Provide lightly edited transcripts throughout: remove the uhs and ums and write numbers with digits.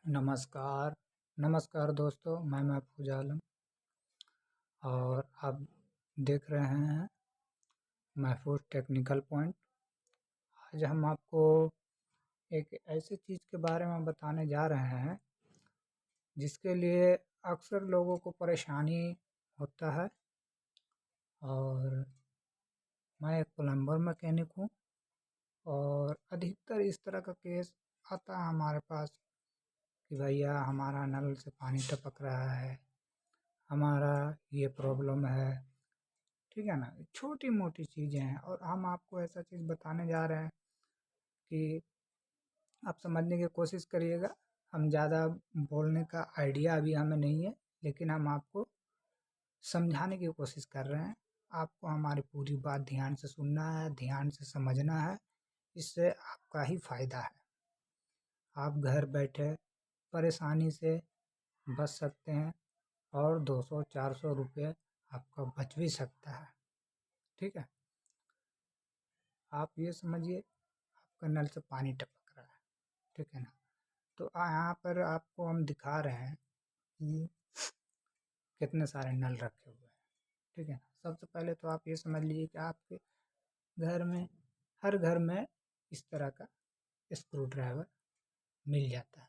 नमस्कार, नमस्कार दोस्तों, मैं महफूज आलम और आप देख रहे हैं महफूज टेक्निकल पॉइंट। आज हम आपको एक ऐसी चीज़ के बारे में बताने जा रहे हैं जिसके लिए अक्सर लोगों को परेशानी होता है। और मैं एक प्लम्बर मैकेनिक हूँ और अधिकतर इस तरह का केस आता है हमारे पास कि भैया हमारा नल से पानी टपक रहा है, हमारा ये प्रॉब्लम है। ठीक है ना? छोटी-मोटी चीज़ें हैं और हम आपको ऐसा चीज़ बताने जा रहे हैं कि आप समझने की कोशिश करिएगा। हम ज़्यादा बोलने का आइडिया अभी हमें नहीं है, लेकिन हम आपको समझाने की कोशिश कर रहे हैं। आपको हमारी पूरी बात ध्यान से सुनना है, ध्यान से समझना है, इससे आपका ही फ़ायदा है। आप घर बैठे परेशानी से बच सकते हैं और 200-400 रुपये आपका बच भी सकता है। ठीक है? आप ये समझिए आपका नल से पानी टपक रहा है, ठीक है ना? तो यहाँ पर आपको हम दिखा रहे हैं कि कितने सारे नल रखे हुए हैं, ठीक है ना? सबसे पहले तो आप ये समझ लीजिए कि आपके घर में हर घर में इस तरह का स्क्रू ड्राइवर मिल जाता है।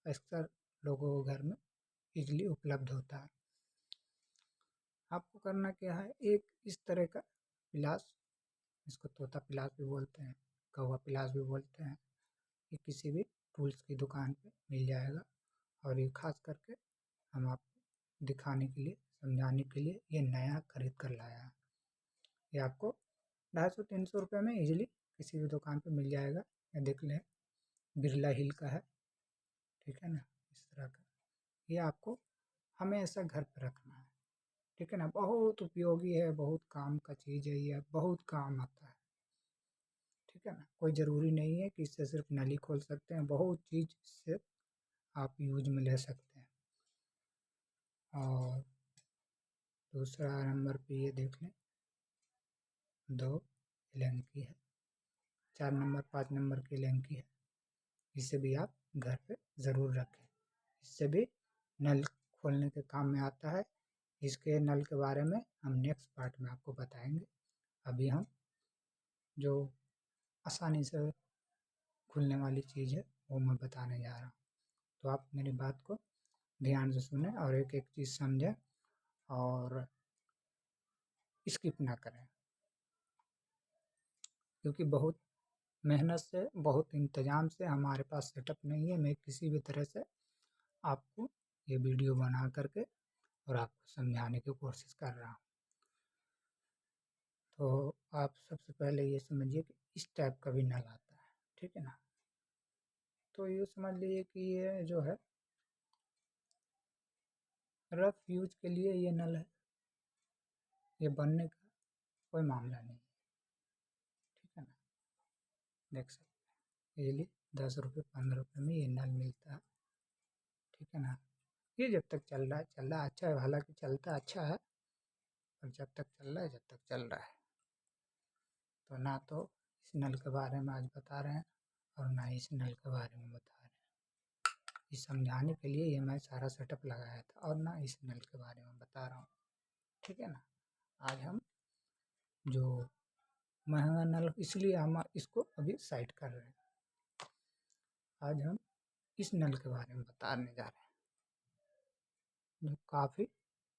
अक्सर लोगों के घर में इजीली उपलब्ध होता है। आपको करना क्या है, एक इस तरह का पिलास, इसको तोता पिलास भी बोलते हैं, कौवा पिलास भी बोलते हैं, ये किसी भी टूल्स की दुकान पे मिल जाएगा। और ये खास करके हम आपको दिखाने के लिए, समझाने के लिए ये नया खरीद कर लाया है। ये आपको 250-300 रुपये में इजीली किसी भी दुकान पे मिल जाएगा। ये देख लें, बिरला हिल का है, ठीक है ना? इस तरह का ये आपको हमेशा घर पे रखना है, ठीक है ना? बहुत उपयोगी है, बहुत काम का चीज़ है, ये बहुत काम आता है, ठीक है ना? कोई ज़रूरी नहीं है कि इससे सिर्फ नल ही खोल सकते हैं, बहुत चीज़ इससे आप यूज में ले सकते हैं। और दूसरा नंबर पे ये देख लें, 2 एलेंकी है, 4 नंबर 5 नंबर की एलेंकी है। इसे भी आप घर पे ज़रूर रखें, इससे भी नल खोलने के काम में आता है। इसके नल के बारे में हम नेक्स्ट पार्ट में आपको बताएंगे। अभी हम जो आसानी से खुलने वाली चीज़ है वो मैं बताने जा रहा हूँ। तो आप मेरी बात को ध्यान से सुनें और एक एक चीज़ समझें और स्किप ना करें, क्योंकि बहुत मेहनत से, बहुत इंतज़ाम से हमारे पास सेटअप नहीं है। मैं किसी भी तरह से आपको ये वीडियो बना करके और आपको समझाने की कोशिश कर रहा हूँ। तो आप सबसे पहले ये समझिए कि इस टाइप का भी नल आता है, ठीक है ना? तो ये समझ लीजिए कि ये जो है रफ यूज के लिए ये नल है, ये बनने का कोई मामला नहीं है, ठीक है ना? देख सकते हैं इजीली 10 रुपये 15 रुपये में ये नल मिलता है, ठीक है ना? ये जब तक चल रहा है चल रहा है, अच्छा है, हालांकि चलता अच्छा है, और जब तक चल रहा है जब तक चल रहा है। तो ना तो इस नल के बारे में आज बता रहे हैं और ना ही इस नल के बारे में बता रहे हैं। ये समझाने के लिए ये मैं सारा सेटअप लगाया था, और ना इस नल के बारे में बता रहा हूँ, ठीक है ना? आज हम जो महंगा नल, इसलिए हम इसको अभी साइड कर रहे हैं। आज हम इस नल के बारे में बताने जा रहे हैं जो काफ़ी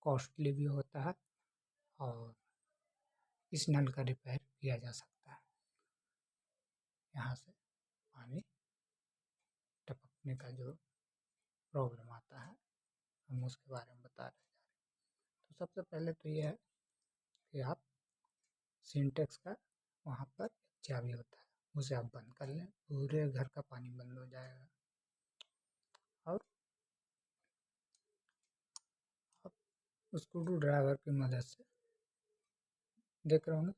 कॉस्टली भी होता है और इस नल का रिपेयर किया जा सकता है। यहाँ से पानी टपकने का जो प्रॉब्लम आता है हम उसके बारे में बता रहे हैं। तो सबसे पहले तो ये है कि आप सिंटेक्स का वहाँ पर एक चाबी होता है, उसे आप बंद कर लें, पूरे घर का पानी बंद हो जाएगा। और आप स्क्रू ड्राइवर की मदद से देख रहे होंगे,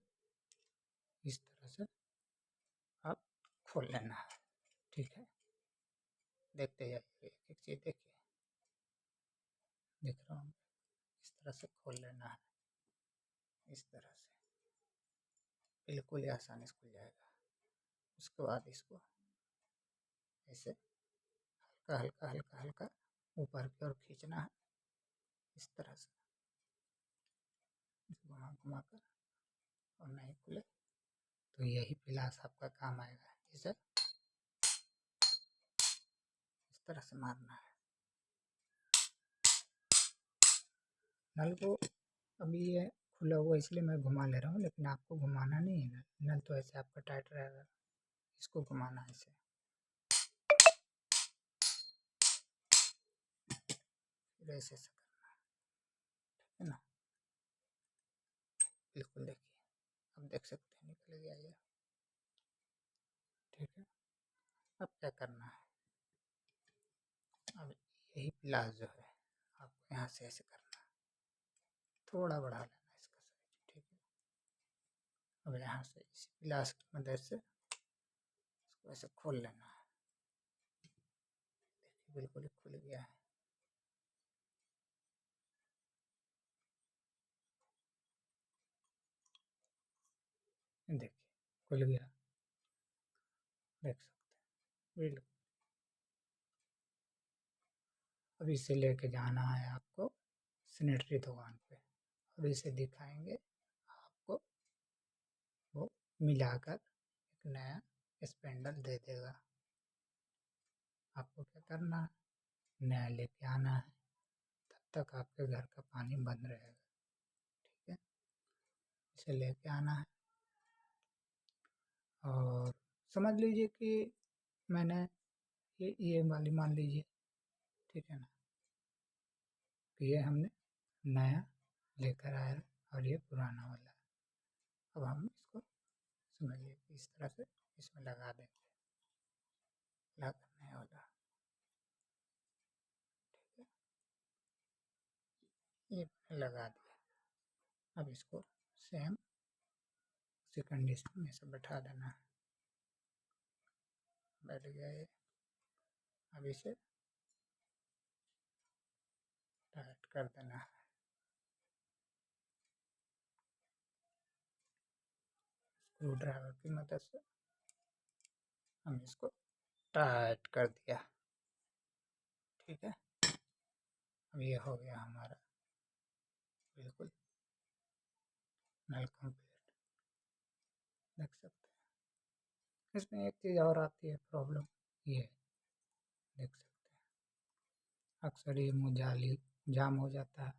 इस तरह से आप खोल लेना है, ठीक है? देखते जाइए, एक एक चीज़ देखिए, देख रहे होंगे, इस तरह से खोल लेना है, इस तरह से बिल्कुल ही आसानी से खुल जाएगा। उसके बाद इसको ऐसे इसका हल्का हल्का हल्का ऊपर की ओर खींचना है, इस तरह से घुमा घुमा कर, और नहीं खुले तो यही पिलास आपका काम आएगा। इसे इस तरह से मारना है। नल को अभी ये खुला हुआ इसलिए मैं घुमा ले रहा हूँ, लेकिन आपको घुमाना नहीं है। नल तो ऐसे आपका टाइट रहेगा, इसको घुमाना है इसे। फिर ऐसे ऐसे करना है, ठीक है ना। बिल्कुल देखिए, अब देख सकते हैं निकल गया ये, ठीक है। अब क्या करना है, अब यही पिलास जो है आपको यहाँ से ऐसे करना है, थोड़ा बढ़ा लेना इसका साइज, ठीक है। अब यहाँ से इसी पिलास की मदद से इसको ऐसे खोल लेना है। देखिए बिल्कुल ही खुल गया है। देखिए खुल गया, देख सकते हैं बिल्कुल। अब इसे लेके जाना है आपको सैनिटरी दुकान पे। अब इसे दिखाएंगे आपको, वो मिलाकर एक नया स्पेंडल दे देगा। आपको क्या करना है, नया लेके आना है, तब तक आपके घर का पानी बंद रहेगा, ठीक है। इसे लेके आना है और समझ लीजिए कि मैंने ये वाली मान लीजिए, ठीक है ना, कि ये हमने नया लेकर आया और ये पुराना वाला। अब हम इसको समझिए कि इस तरह से इसमें लगा देंगे, लगाने वाला, ठीक है। ये मैंने लगा दिया। अब इसको सेम उसी कंडीशन में से बैठा देना है। बैठ गया ये। अब इसे टाइट कर देना है। स्क्रू ड्राइवर की मदद से हम इसको टाइट कर दिया, ठीक है। अब ये हो गया हमारा बिल्कुल नल कंप्लीट, देख सकते हैं। इसमें एक चीज़ और आती है प्रॉब्लम, ये देख सकते हैं अक्सर ये मुजाली जाम हो जाता है,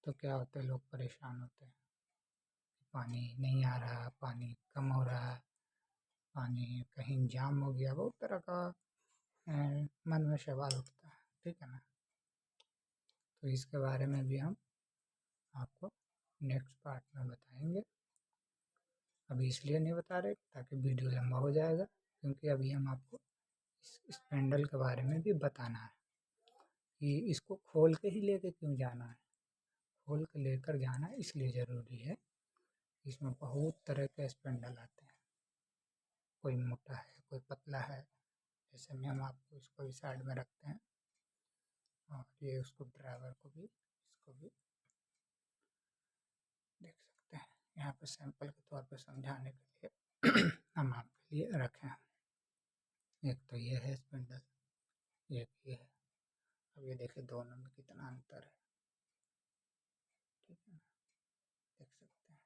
तो क्या होता है, लोग परेशान होते हैं, पानी नहीं आ रहा, पानी कम हो रहा है, पानी कहीं जाम हो गया, बहुत तरह का मन में सवाल उठता है, ठीक है ना। तो इसके बारे में भी हम आपको नेक्स्ट पार्ट में बताएंगे। अभी इसलिए नहीं बता रहे ताकि वीडियो लंबा हो जाएगा, क्योंकि अभी हम आपको इस स्पेंडल के बारे में भी बताना है कि इसको खोल के ही लेके क्यों जाना है। खोल के लेकर जाना इसलिए ज़रूरी है, इसमें बहुत तरह के स्पेंडल आते हैं, कोई मोटा है, कोई पतला है। जैसे में हम आपको इसको भी साइड में रखते हैं, और ये उसको ड्राइवर को भी, इसको भी देख सकते हैं। यहाँ पे सैंपल के तौर पे समझाने के लिए हम आपके लिए रखे हैं। एक तो ये है स्पेंडल, एक ये है। अब ये देखिए दोनों में कितना अंतर है, ठीक है ना, देख सकते हैं।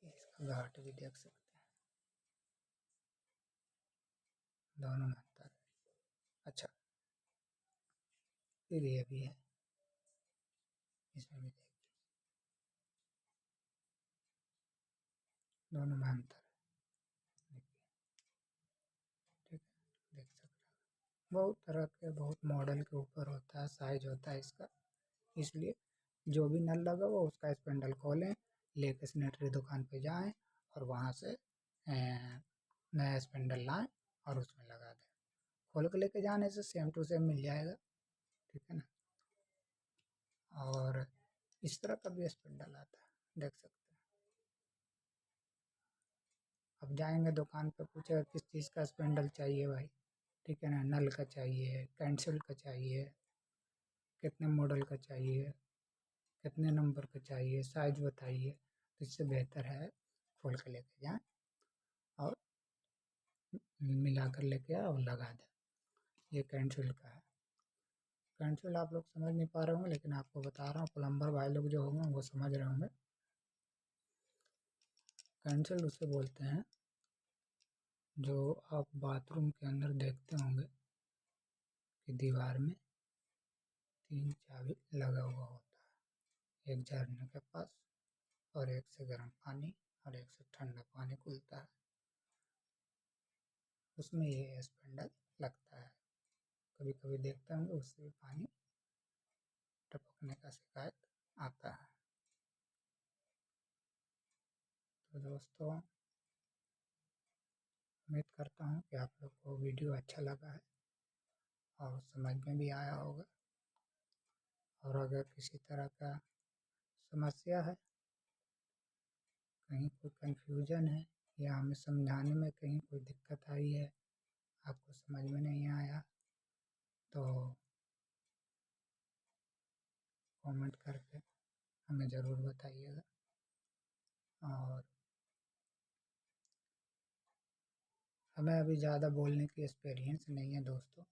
देखिए इसका घाट भी देख सकते हैं, दोनों में अंतर है। अच्छा, फिर ये भी है, इसमें भी देखिए दोनों में अंतर है, देखिए, ठीक है, देख सकते हैं। बहुत तरह के, बहुत मॉडल के ऊपर होता है, साइज होता है इसका, इसलिए जो भी नल लगा हो उसका स्पेंडल खोलें, लेके सैनिटरी दुकान पे जाएं और वहाँ से नया स्पेंडल लाएं और उसमें लगा दें। खोल के लेके जाने से सेम टू सेम मिल जाएगा, ठीक है ना। और इस तरह का भी स्पेंडल आता है, देख सकते हैं। अब जाएंगे दुकान पे, पूछेगा किस चीज़ का स्पेंडल चाहिए भाई, ठीक है ना, नल का चाहिए, कैंसिल का चाहिए, कितने मॉडल का चाहिए, कितने नंबर का चाहिए, साइज बताइए। तो इससे बेहतर है खोल के लेके जाएं और मिला कर लेके आए और लगा दें। ये कैंसिल का है। कैंसिल आप लोग समझ नहीं पा रहे होंगे, लेकिन आपको बता रहा हूँ, प्लम्बर भाई लोग जो होंगे वो समझ रहे होंगे। कैंसिल उसे बोलते हैं जो आप बाथरूम के अंदर देखते होंगे कि दीवार में 3 चाबी लगा हुआ होता है, एक झरने के पास और एक से गर्म पानी और एक से ठंडा पानी खुलता है, उसमें ये स्पैंडल लगता है। कभी कभी देखते होंगे उससे भी पानी टपकने का शिकायत आता है। तो दोस्तों, उम्मीद करता हूँ कि आप लोग को वीडियो अच्छा लगा है और समझ में भी आया होगा। और अगर किसी तरह का समस्या है, कहीं कोई कन्फ्यूजन है या हमें समझाने में कहीं कोई दिक्कत आई है, आपको समझ में नहीं आया, तो कमेंट करके हमें ज़रूर बताइएगा। और हमें अभी ज़्यादा बोलने की एक्सपीरियंस नहीं है दोस्तों,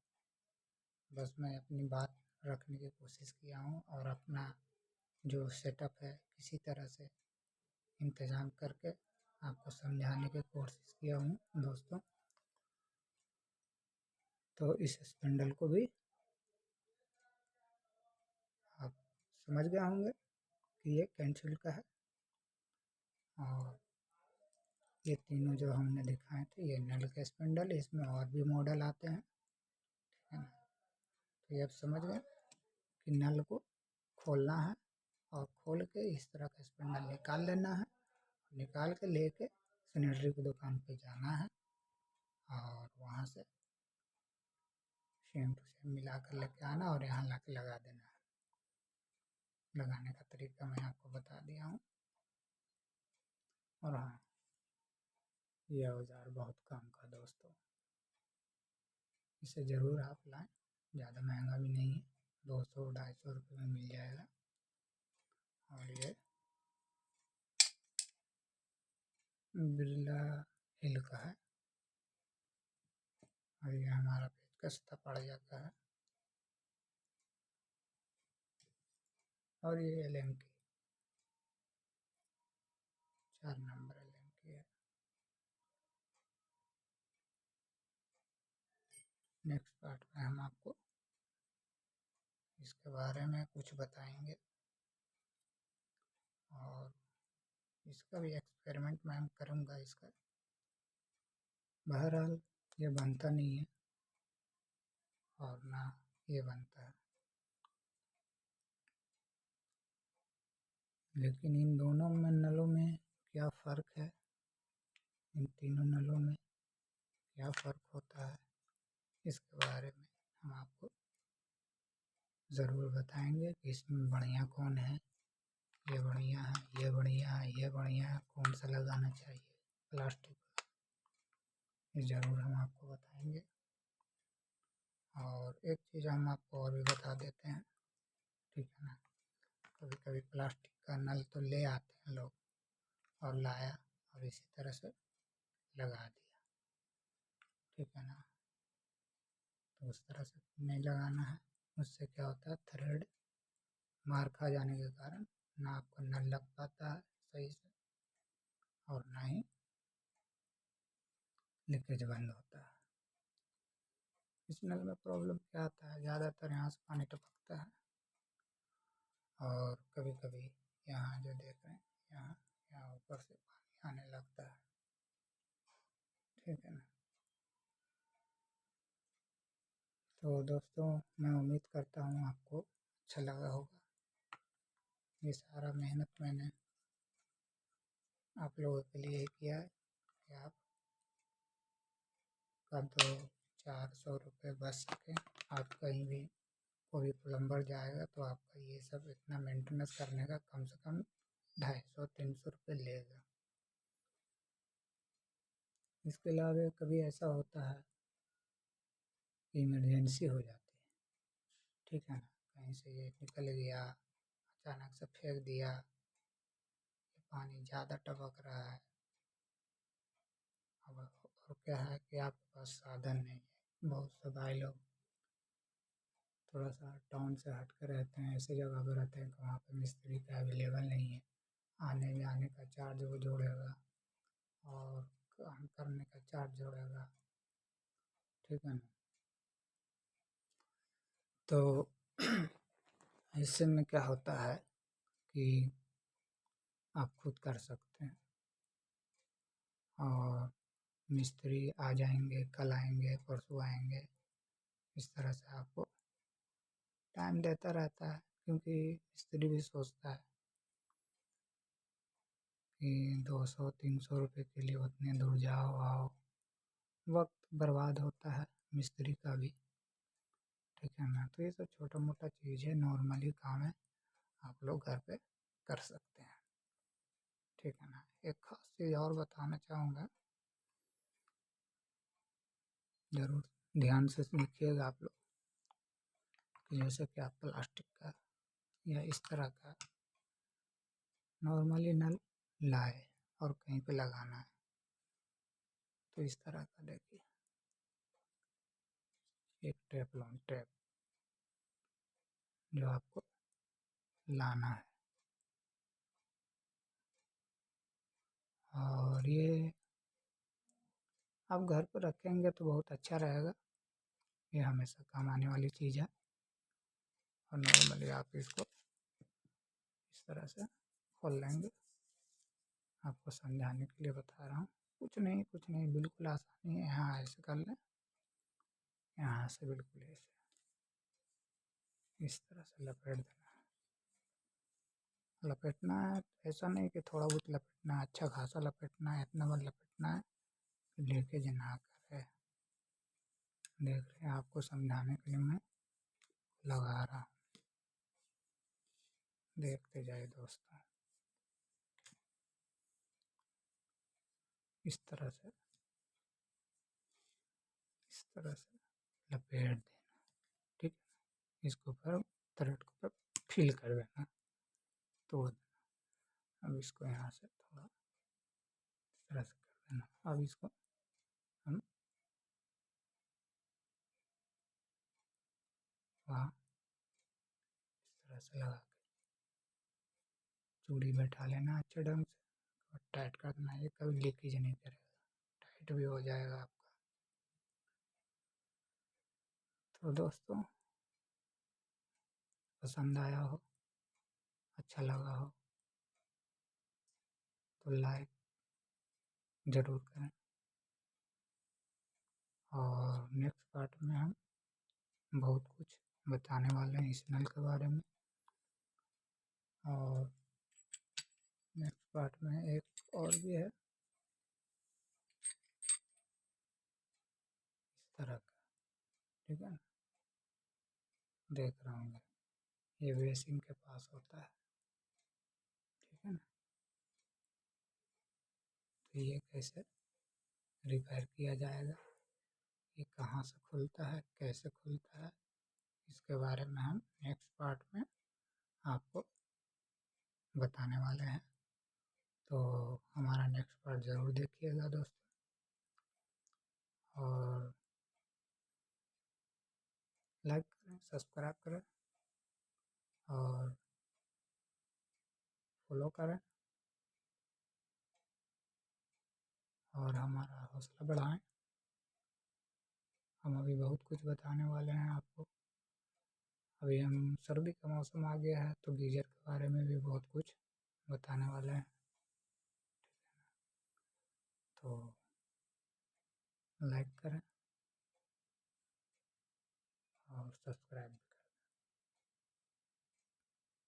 बस मैं अपनी बात रखने की कोशिश किया हूँ और अपना जो सेटअप है किसी तरह से इंतज़ाम करके आपको समझाने की कोशिश किया हूँ दोस्तों। तो इस स्पैंडल को भी आप समझ गए होंगे कि ये कैंसिल का है। और ये तीनों जो हमने दिखाए थे ये नल के स्पैंडल, इसमें और भी मॉडल आते हैं, ठीक है ना। तो ये आप समझ गए कि नल को खोलना है और खोल के इस तरह का स्पैंडल निकाल लेना है, निकाल के लेके सैनिटरी की दुकान पे जाना है और वहाँ से सेम टू सेम मिला कर लेके आना और यहाँ ला के लगा देना है। लगाने का तरीका मैं आपको बता दिया हूँ। और हाँ, यह औजार बहुत काम का दोस्तों, इसे ज़रूर आप लाएं। ज़्यादा महंगा भी नहीं है, 200-250 रुपये में मिल जाएगा। और ये बिरला हिल का है और ये हमारा पेचकस पड़ जाता है। और ये LM की 4 नंबर LM की है। नेक्स्ट पार्ट में हम आपको इसके बारे में कुछ बताएंगे और इसका भी एक्सपेरिमेंट मैं करूँगा इसका। बहरहाल ये बनता नहीं है और ना ये बनता है, लेकिन इन दोनों में नलों में क्या फ़र्क है, इन तीनों नलों में क्या फ़र्क होता है, इसके बारे में हम आपको ज़रूर बताएंगे कि इसमें बढ़िया कौन है, ये बढ़िया है, ये बढ़िया है, ये बढ़िया है, कौन सा लगाना चाहिए प्लास्टिक, ये ज़रूर हम आपको बताएंगे। और एक चीज़ हम आपको और भी बता देते हैं, ठीक है ना। कभी कभी प्लास्टिक का नल तो ले आते हैं लोग और लाया और इसी तरह से लगा दिया, ठीक है ना। तो उस तरह से नहीं लगाना है, उससे क्या होता है, थ्रेड मार खा जाने के कारण ना आपका नल लग पाता है सही से और ना ही लीकेज बंद होता है। इस नल में प्रॉब्लम क्या आता है, ज़्यादातर यहाँ से पानी टपकता है और कभी कभी यहाँ जो देख रहे हैं यहाँ यहाँ ऊपर से पानी आने लगता है, ठीक है ना। तो दोस्तों, मैं उम्मीद करता हूँ आपको अच्छा लगा होगा। ये सारा मेहनत मैंने आप लोगों के लिए किया है कि आप का 200-400 रुपये बच सकें। आप कहीं भी कोई प्लम्बर जाएगा तो आपका ये सब इतना मेंटेनेंस करने का कम से कम 250-300 रुपये लेगा। इसके अलावा कभी ऐसा होता है कि इमरजेंसी हो जाती है, ठीक है ना, कहीं से ये निकल गया, अचानक से फेंक दिया, पानी ज़्यादा टपक रहा है अब और तो क्या है कि आपके पास साधन नहीं है। बहुत से भाई लोग थोड़ा सा टाउन से हट कर रहते हैं, ऐसी जगह पर रहते हैं कि वहाँ पर मिस्त्री का अवेलेबल नहीं है। आने जाने का चार्ज वो जोड़ेगा और काम करने का चार्ज जोड़ेगा, ठीक है ना। तो ऐसे में क्या होता है कि आप खुद कर सकते हैं और मिस्त्री आ जाएंगे, कल आएंगे, परसों आएंगे। इस तरह से आपको टाइम देता रहता है, क्योंकि मिस्त्री भी सोचता है कि 200-300 रुपये के लिए उतने दूर जाओ आओ, वक्त बर्बाद होता है मिस्त्री का भी, ठीक है ना। तो ये सब छोटा मोटा चीज़ है, नॉर्मली काम है, आप लोग घर पे कर सकते हैं, ठीक है ना। एक खास चीज़ और बताना चाहूँगा, ज़रूर ध्यान से लिखिएगा आप लोग, कि जैसे कि आप प्लास्टिक का या इस तरह का नॉर्मली नल लाए और कहीं पे लगाना है, तो इस तरह का देखिए एक टेफ्लॉन टेप जो आपको लाना है, और ये आप घर पर रखेंगे तो बहुत अच्छा रहेगा। ये हमेशा काम आने वाली चीज़ है। और नॉर्मली आप इसको इस तरह से खोल लेंगे, आपको समझाने के लिए बता रहा हूँ। कुछ नहीं, बिल्कुल आसानी है। यहाँ ऐसे कर लें, यहाँ से बिल्कुल ऐसे इस तरह से लपेट देना है। लपेटना है तो ऐसा नहीं कि थोड़ा बहुत लपेटना है, अच्छा खासा लपेटना है, इतना बार लपेटना है कि लीकेज ना करे। देख रहे हैं, आपको समझाने के लिए मैं लगा रहा हूँ, देखते जाइए दोस्तों। इस तरह से लपेट देना, ठीक है। इसको फिर थ्रेड को फिल कर देना, तोड़ देना। अब इसको यहाँ से थोड़ा इस तरह से कर देना। अब इसको हम वहाँ इस तरह से लगा के चूड़ी बैठा लेना अच्छे ढंग से, और टाइट कर देना। ये कभी लीकेज नहीं करेगा, टाइट भी हो जाएगा आपका। तो दोस्तों, पसंद आया हो, अच्छा लगा हो, तो लाइक ज़रूर करें। और नेक्स्ट पार्ट में हम बहुत कुछ बताने वाले हैं इस नल के बारे में। और नेक्स्ट पार्ट में एक और भी है इस तरह का, ठीक है ना। देख रहा हूँ, ये बेसिन के पास होता है, ठीक है ना। तो ये कैसे रिपेयर किया जाएगा, ये कहाँ से खुलता है, कैसे खुलता है, इसके बारे में हम नेक्स्ट पार्ट में आपको बताने वाले हैं। तो हमारा नेक्स्ट पार्ट ज़रूर देखिएगा दोस्तों, और लाइक करें, सब्सक्राइब करें और फॉलो करें, और हमारा हौसला बढ़ाएं। हम अभी बहुत कुछ बताने वाले हैं आपको। अभी हम सर्दी का मौसम आ गया है, तो गीजर के बारे में भी बहुत कुछ बताने वाले हैं। तो लाइक करें और सब्सक्राइब